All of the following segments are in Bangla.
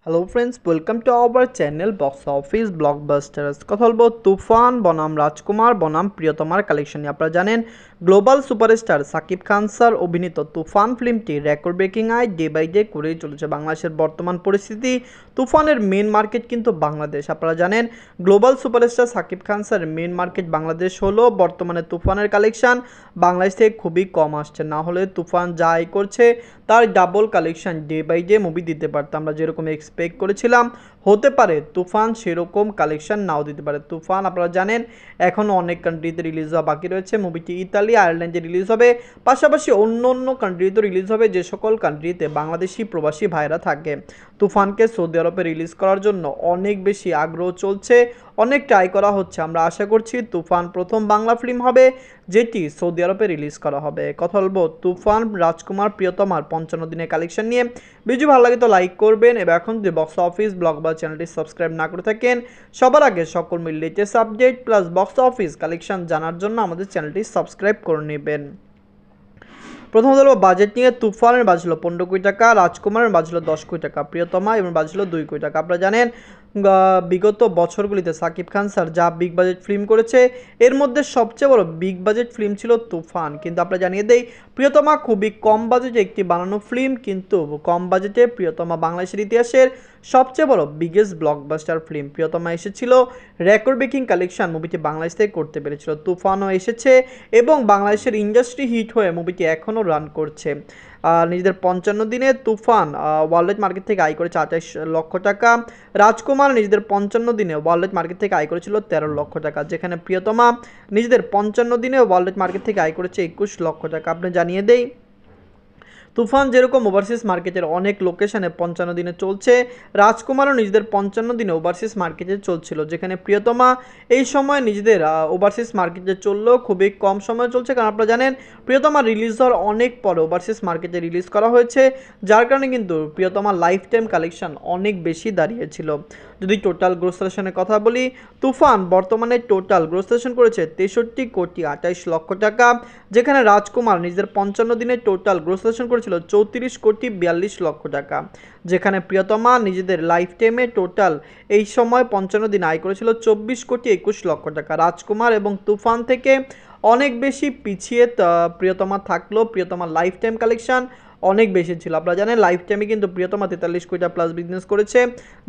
Hello friends, welcome to our channel box office blockbusters. কথা বলবো তুফান বনাম রাজকুমার বনাম প্রিয়তমার কালেকশন নিয়ে। আপনারা জানেন global superstar Shakib Khan sir অভিনীত তুফান ফিল্মটি রেকর্ড ব্রেকিং আয় ডে বাই ডে করেই চলেছে। বাংলাদেশের বর্তমান পরিস্থিতি, তুফানের মেন মার্কেট কিন্তু বাংলাদেশ। আপনারা জানেন global superstar Shakib Khan sir main market Bangladesh হলো। বর্তমানে তুফানের কালেকশন বাংলাদেশ থেকে খুবই কম আসছে, না হলে তুফান যা আয় করছে তার double collection day by day movie দিতে পারতো। আমরা যেরকম এক্সপেক্ট করেছিলাম হতে পারে, তুফান সেরকম কালেকশন নাও দিতে পারে। তুফান আপনারা জানেন এখনও অনেক কান্ট্রিতে রিলিজ হওয়া বাকি রয়েছে। মুভিটি ইতালি, আয়ারল্যান্ডে রিলিজ হবে, পাশাপাশি অন্য অন্য কান্ট্রিতে রিলিজ হবে, যে সকল কান্ট্রিতে বাংলাদেশি প্রবাসী ভাইরা থাকে। তুফানকে সৌদি আরবে রিলিজ করার জন্য অনেক বেশি আগ্রহ চলছে, অনেক ট্রাই করা হচ্ছে। আমরা আশা করছি তুফান প্রথম বাংলা ফিল্ম হবে যেটি সৌদি আরবে রিলিজ করা হবে। কথা বলবো তুফান রাজকুমার প্রিয়তমার 55 দিনের কালেকশন নিয়ে। ভিডিও ভালো লাগে তো লাইক করবেন, এবং এখন যদি বক্স অফিস ব্লগ বা চ্যানেলটি সাবস্ক্রাইব না করে থাকেন, সবার আগে সকল latest update plus box office collection জানার জন্য আমাদের চ্যানেলটি সাবস্ক্রাইব করে নেবেন। প্রথমত হলো বাজেট নিয়ে। তুফানের বাজলো 15 কোটি টাকা, রাজকুমারের বাজলো 10 কোটি টাকা, প্রিয়তমা এবং বাজলো 2 কোটি টাকা। আপনারা জানেন বিগত বছরগুলিতে সাকিব খান স্যার যা বিগ বাজেট ফিল্ম করেছে, এর মধ্যে সবচেয়ে বড় বিগ বাজেট ফিল্ম ছিল তুফান। কিন্তু আপনারা জানিয়ে দেই, প্রিয়তমা খুবই কম বাজেটে একটি বানানো ফিল্ম, কিন্তু কম বাজেটে প্রিয়তমা বাংলাদেশের ইতিহাসের সবচেয়ে বড় বিগেস্ট ব্লকবাস্টার ফিল্ম। প্রিয়তমা এসেছিল রেকর্ড ব্রেকিং কালেকশন মুভিটি বাংলাদেশ থেকে করতে পেরেছিল। তুফানও এসেছে এবং বাংলাদেশের ইন্ডাস্ট্রি হিট হয়ে মুভিটি এখনও রান করছে। নিজেদের 55 দিনে তুফান ওয়ার্ল্ড মার্কেট থেকে আয় করেছে 28 লক্ষ টাকা। রাজকুমার নিজেদের 55 দিনে ওয়ার্ল্ড মার্কেট থেকে আয় করেছিল 13 লক্ষ টাকা, যেখানে প্রিয়তমা নিজেদের 55 দিনে ওয়ার্ল্ড মার্কেট থেকে আয় করেছে 21 লক্ষ টাকা। আপনি জানিয়ে দেই, তুফান যেরকম ওভারসিজ মার্কেটের অনেক লোকেশনে 55 দিনে চলছে, রাজকুমারও নিজেদের 55 দিনে ওভারসিজ মার্কেটে চলছিল, যেখানে প্রিয়তমা এই সময় নিজেদের ওভারসিজ মার্কেটে চললেও খুবই কম সময় চলছে। কারণ আপনারা জানেন প্রিয়তমা রিলিজ হওয়ার অনেক পরে ওভারসিজ মার্কেটে রিলিজ করা হয়েছে, যার কারণে কিন্তু প্রিয়তমা লাইফ টাইম কালেকশন অনেক বেশি দাঁড়িয়েছিল। যদি টোটাল গ্রোস কালেকশনের কথা বলি, তুফান বর্তমানে টোটাল গ্রোস কালেকশন করেছে 63 কোটি 28 লক্ষ টাকা, যেখানে রাজকুমার নিজেদের 55 দিনে টোটাল গ্রোস কালেকশন করেছিল 34 কোটি 42 লক্ষ টাকা, যেখানে প্রিয়তমা নিজেদের লাইফ টাইমে টোটাল এই সময় 55 দিন আয় করেছিল 24 কোটি 21 লক্ষ টাকা। রাজকুমার এবং তুফান থেকে অনেক বেশি পিছিয়ে প্রিয়তমা থাকলেও প্রিয়তমার লাইফ টাইম কালেকশন অনেক বেশি ছিল। আপনারা জানেন লাইফ টাইমে কিন্তু প্রিয়তমা 43 কোটি প্লাস বিজনেস করেছে,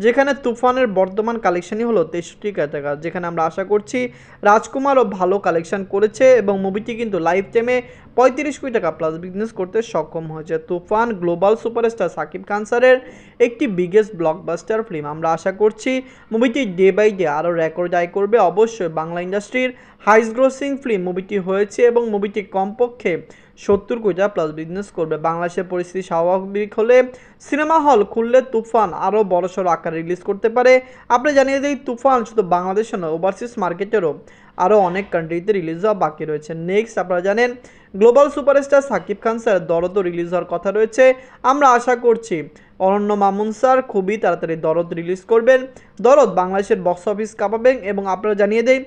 যেখানে তুফানের বর্তমান কালেকশনই হলো 63 কোটি টাকা, যেখানে আমরা আশা করছি রাজকুমারও ভালো কালেকশন করেছে এবং মুভিটি কিন্তু লাইফ টাইমে 35 কোটি টাকা প্লাস বিজনেস করতে সক্ষম হয়েছে। তুফান গ্লোবাল সুপারস্টার সাকিব খান স্যারের একটি বিগেস্ট ব্লকবাস্টার ফিল্ম। আমরা আশা করছি মুভিটি ডে বাই ডে আরও রেকর্ড আয় করবে। অবশ্যই বাংলা ইন্ডাস্ট্রির হাইস্ট গ্রোসিং ফিল্ম মুভিটি হয়েছে এবং মুভিটি কমপক্ষে 70 কোটি টাকা প্লাস বিজনেস করবে। বাংলাদেশের পরিস্থিতি স্বাভাবিক হলে সিনেমা হল খুললে তুফান আরও বড়সড় আকারে রিলিজ করতে পারে। আপনি জানিয়ে দিই, তুফান শুধু বাংলাদেশে নয়, ওভারসিজ মার্কেটেরও আরও অনেক কান্ট্রিতে রিলিজ হওয়া বাকি রয়েছে। নেক্সট আপনারা জানেন global superstar Shakib Khan sir দরদও release হওয়ার কথা রয়েছে। আমরা আশা করছি অনন্য মামুন স্যার খুবই তাড়াতাড়ি দরদ রিলিজ করবেন। দরদ বাংলাদেশের বক্স অফিস কাঁপাবেন এবং আপনারা জানিয়ে দেই,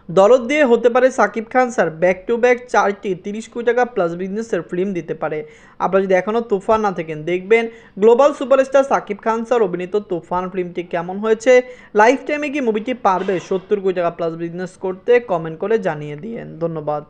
দরদ দিয়ে হতে পারে Shakib Khan sir back to back 4টি 30 কোটি টাকা প্লাস বিজনেসের ফিল্ম দিতে পারে। আপনারা যদি এখনও তুফান না থাকেন, দেখবেন global superstar Shakib Khan sir অভিনীত তুফান ফিল্মটি কেমন হয়েছে। লাইফ টাইমে কি মুভিটি পারবে 70 কোটি টাকা প্লাস বিজনেস করতে? কমেন্ট করে জানিয়ে দিয়েন। ধন্যবাদ।